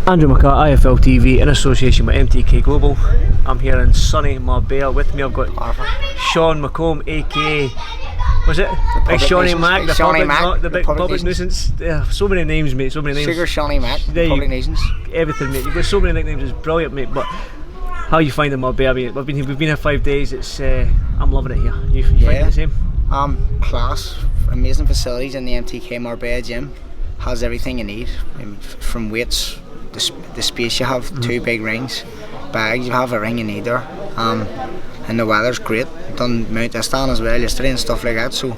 Andrew McCART, IFL TV, in association with MTK Global. I'm here in sunny Marbella. With me I've got Sean McCOMB, aka, was it? Big Shawnee Mac, the big public nuisance. Yeah, so many names, mate, so many names. Sugar Shawnee Mac, public nuisance. Everything, mate. You've got so many nicknames, it's brilliant, mate. But how are you finding Marbella? We've been here 5 days. It's I'm loving it here. You finding the same? Class, amazing facilities in the MTK Marbella gym. Has everything you need, from weights, the space you have, 2 big rings, bags, you have everything you need there, and the weather's great. Done Mount Istan as well yesterday and stuff like that, so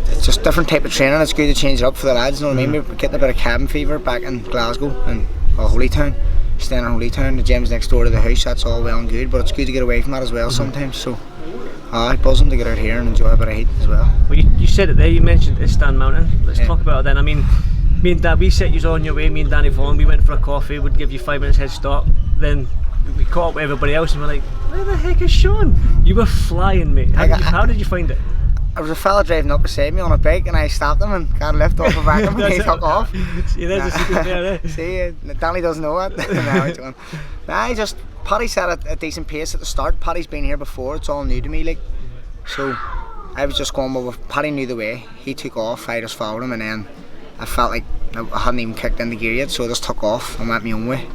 it's just different type of training. It's good to change it up for the lads, you know what I mean? We're getting a bit of cabin fever back in Glasgow and Holytown, staying in Holytown. The gym's next door to the house, that's all well and good, but it's good to get away from that as well sometimes, so buzzing to get out here and enjoy a bit of heat as well. Well, you said it there, you mentioned Istan Mountain. Let's talk about it then. I mean, me and Dad, we set you on your way, me and Danny Vaughan, we went for a coffee, would give you 5 minutes head start, then we caught up with everybody else and we're like, where the heck is Sean? You were flying, mate. How did you find it? There was a fella driving up beside me on a bike and I stopped him and got a lift off the back of him and he took off. See, there's a secret there. See, Danny doesn't know it. Paddy set a decent pace at the start. Paddy's been here before, it's all new to me, like, so I was just going with Paddy knew the way. He took off, I just followed him, and then I felt like I hadn't even kicked into gear yet, so I just took off and went my own way.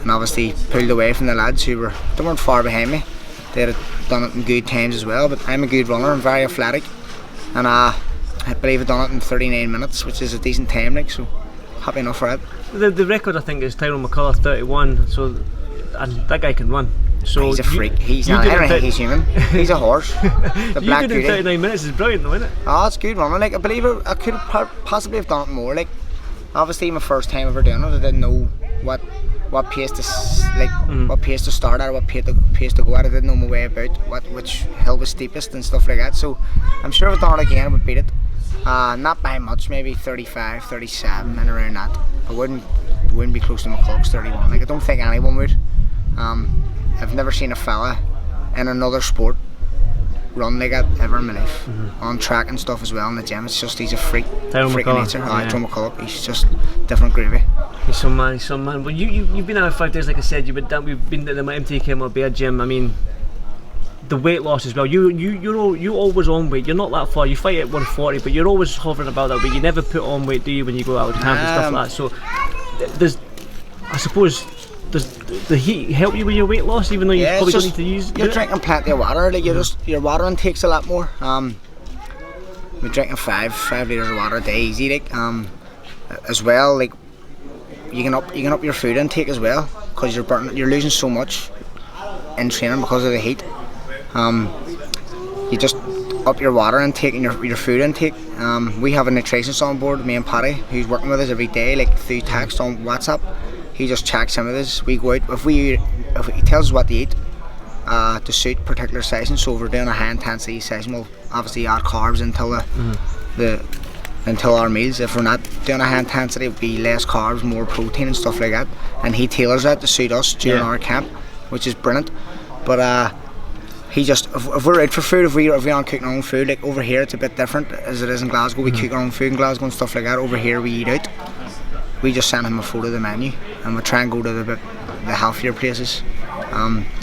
And obviously pulled away from the lads who weren't far behind me. They had done it in good times as well, but I'm a good runner, I'm very athletic, and I believe I've done it in 39 minutes, which is a decent time, like, so happy enough for it. The record I think is Tyrone McCullough 31, so and that guy can run. So he's a freak. He's not. I don't think he's human. He's a horse. The you black did it in 39 minutes is brilliant, though, isn't it? Oh, it's good running. Like, I believe I could possibly have done it more. Like, obviously my first time ever doing it, I didn't know what pace to what pace to start at, or what pace to go at. I didn't know my way about which hill was steepest and stuff like that. So I'm sure if I done it again, I would beat it. Not by much, maybe 35, 37, and around that. I wouldn't be close to McCullough's 31. Like, I don't think anyone would. I've never seen a fella in another sport run like that ever in my life. On track and stuff as well in the gym. It's just, he's a freak of nature. Tyrone McCullough, he's just different gravy. He's some man. Well, you've been out 5 days, like I said. We've been at the MTK Marbella gym. I mean, the weight loss as well. You're always on weight. You're not that far. You fight at 140, but you're always hovering about that weight. You never put on weight, do you, when you go out with camp and stuff like that? So I suppose. Does the heat help you with your weight loss, even though you probably don't need to use it? You're drinking plenty of water, like, your water intake's a lot more. We're drinking 5 litres of water a day easy, like, as well, like, you can up your food intake as well, because you're losing so much in training because of the heat. You just up your water intake and your food intake. We have a nutritionist on board, me and Paddy, who's working with us every day, like, through text on WhatsApp. He just checks some of this. We go out, if he tells us what to eat to suit particular sessions. So if we're doing a high intensity session, we'll obviously add carbs until our meals. If we're not doing a high intensity, it'll be less carbs, more protein and stuff like that. And he tailors that to suit us during our camp, which is brilliant. But he just, if we're out for food, if we aren't cooking our own food, like over here it's a bit different as it is in Glasgow. We cook our own food in Glasgow and stuff like that. Over here we eat out. We just send him a photo of the menu and we try and go to the healthier places,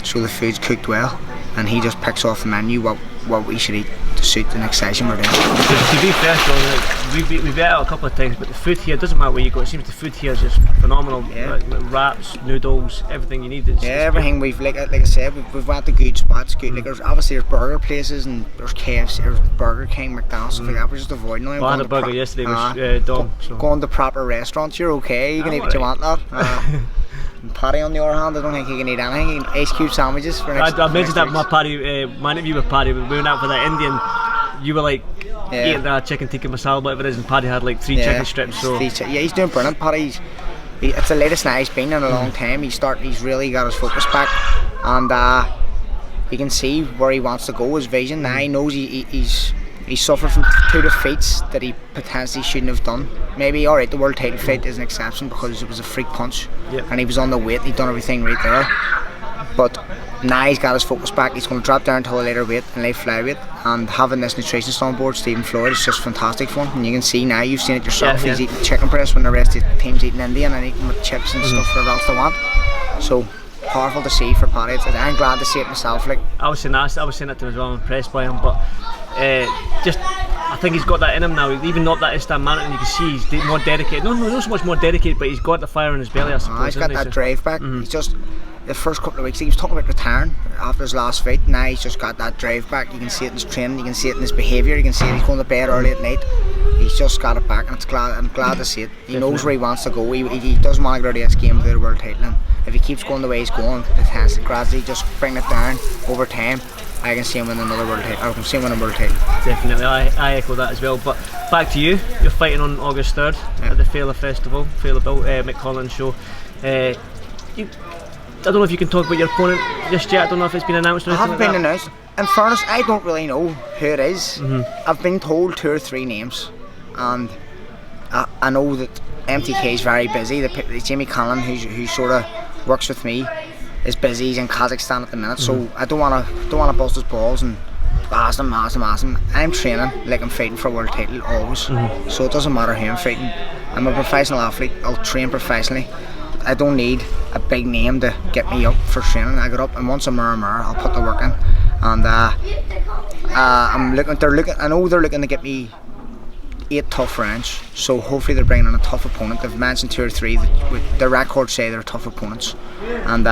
so the food's cooked well, and he just picks off the menu what we should eat to suit the next session we're doing. To be fair, John, we've ate out a couple of times, but the food here, doesn't matter where you go, it seems the food here is just phenomenal. Like wraps, noodles, everything you need. It's everything good. Like I said, we've went to good spots. Good, like, there's burger places and there's KFC, there's Burger King, McDonald's, stuff like that. We're just avoiding them. I had a burger yesterday, was dumb. Going to proper restaurants, you're okay. You can eat what you want, lad. Paddy, on the other hand, I don't think he can eat anything. He can ice cube sandwiches for next. I mentioned that my interview with Paddy. We went out for that Indian. You were like eating that chicken tikka masala, whatever it is, and Paddy had like 3 chicken strips. So he's doing brilliant. Paddy, it's the latest night he's been in a long time. He's really got his focus back, and you can see where he wants to go. His vision now. He knows he's suffered from 2 defeats that he potentially shouldn't have done. Maybe, alright, the world title fight is an exception because it was a freak punch and he was on the weight, he'd done everything right there. But now he's got his focus back. He's going to drop down to a lighter weight and light flyweight, and having this nutritionist on board, Stephen Floyd, is just fantastic for him. And you can see now, you've seen it yourself, he's eating chicken breast when the rest of the team's eating Indian and eating with chips and stuff for else they want. So powerful to see for Paddy. I'm glad to see it myself. Like, I was saying that to him as well. I'm impressed by him, but I think he's got that in him now. Even not that instant man, and you can see he's more dedicated. Not so much more dedicated, but he's got the fire in his belly, I suppose. He's got that drive back. He's just, the first couple of weeks he was talking about retiring after his last fight. Now he's just got that drive back. You can see it in his training, you can see it in his behaviour, you can see it, he's going to bed early at night. He's just got it back, and I'm glad to see it. He knows where he wants to go. He doesn't want to go to this game without a world title. And if he keeps going the way he's going, it has to gradually just bring it down over time. I can see him win another world title. I can see him win a world title. Definitely, I echo that as well. But back to you. You're fighting on August 3rd at the Fela Festival, McCollin show. I don't know if you can talk about your opponent just yet. I don't know if it's been announced or anything. It hasn't been announced. In fairness, I don't really know who it is. I've been told 2 or 3 names, and I know that MTK is very busy. Jamie Conlon, who sort of works with me, is busy. He's in Kazakhstan at the minute, so I don't want to bust his balls and ask him. I'm training like I'm fighting for a world title always, so it doesn't matter who I'm fighting. I'm a professional athlete. I'll train professionally. I don't need a big name to get me up for training. I get up, and once I'm there, I'll put the work in. And I'm looking. I know they're looking to get me 8 tough rounds. So hopefully they're bringing in a tough opponent. They've mentioned 2 or 3 that the records say they're tough opponents, and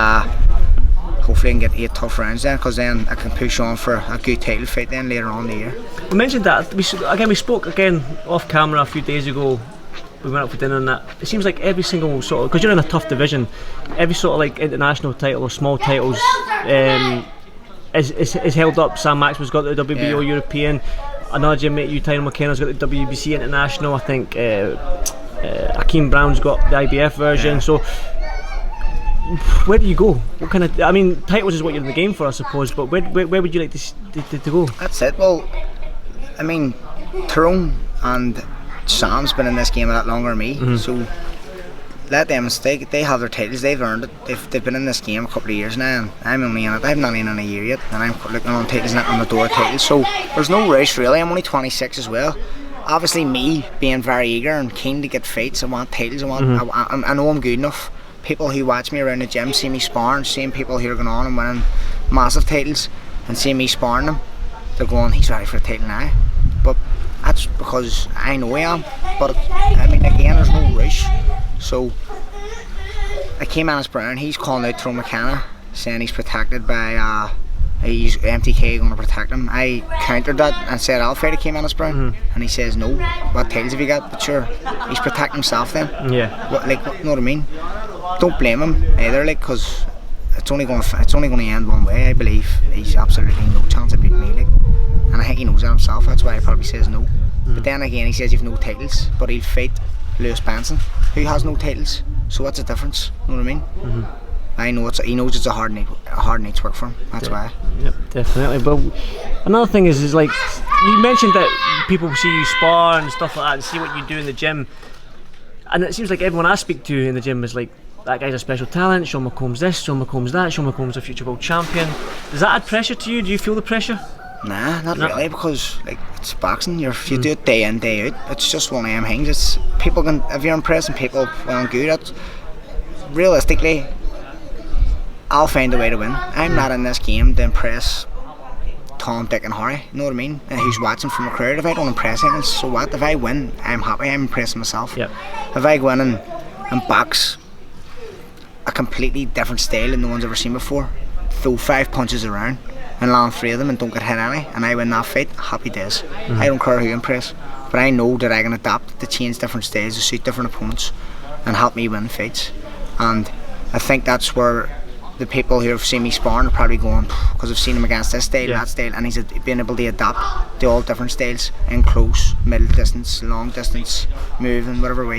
hopefully I can get 8 tough rounds then, because then I can push on for a good title fight then later on in the year. We mentioned that we spoke again off camera a few days ago. We went out for dinner, and that it seems like every single sort of, because you're in a tough division, every sort of like international title or small titles is held up. Sam Maxwell's got the WBO European. Another gym mate, Tyler McKenna's got the WBC International. I think Akeem Brown's got the IBF version. So where do you go? What kind of? I mean, titles is what you're in the game for, I suppose. But where would you like to go? That's it. Well, I mean, Tyrone and Sam's been in this game a lot longer than me, so let them stake. They have their titles, they've earned it. They've been in this game a couple of years now, and I'm only in it. I'm not in a year yet, and I'm looking on titles, not on the door titles. So there's no rush really. I'm only 26 as well. Obviously, me being very eager and keen to get fights, I want titles. I know I'm good enough. People who watch me around the gym see me sparring, seeing people who are going on and winning massive titles, and seeing me sparring them, they're going, he's ready for a title now. But that's because I know I am. But I mean, again, there's no rush. So I came Ennis Brown, he's calling out Tyrone McKenna, saying he's protected by he's MTK going to protect him. I countered that and said I'll fight Akeem Ennis Brown, and he says no. What titles have you got? But sure, he's protecting himself then. Yeah. What, like, you know what I mean? Don't blame him either, like, because it's only going to end one way. I believe he's absolutely no chance of beating me, like, and I think he knows that himself. That's why he probably says no. But then again, he says you've no titles, but he'll fight Lewis Benson, who has no titles. So what's the difference? You know what I mean? I know he knows it's a hard night's work for him. That's why. Yep, definitely. But another thing is like you mentioned that people see you spar and stuff like that and see what you do in the gym, and it seems like everyone I speak to in the gym is like, that guy's a special talent. Sean McComb's this, Sean McComb's that, Sean McComb's a future world champion. Does that add pressure to you? Do you feel the pressure? Nah, not really, because like it's boxing. You do it day in, day out. It's just one of them things. It's people can, if you're impressing people well and good, that's realistically, I'll find a way to win. I'm not in this game to impress Tom, Dick and Harry, you know what I mean? And who's watching from a crowd. If I don't impress anyone, so what? If I win, I'm happy. I'm impressing myself. Yep. If I go in and box a completely different style than no one's ever seen before, throw 5 punches around and land 3 of them and don't get hit any, and I win that fight, happy days. I don't care who I impress, but I know that I can adapt to change different styles to suit different opponents and help me win fights. And I think that's where the people who have seen me sparring are probably going, because I've seen him against this style, that style, and he's been able to adapt to all different styles in close, middle distance, long distance, moving, whatever way.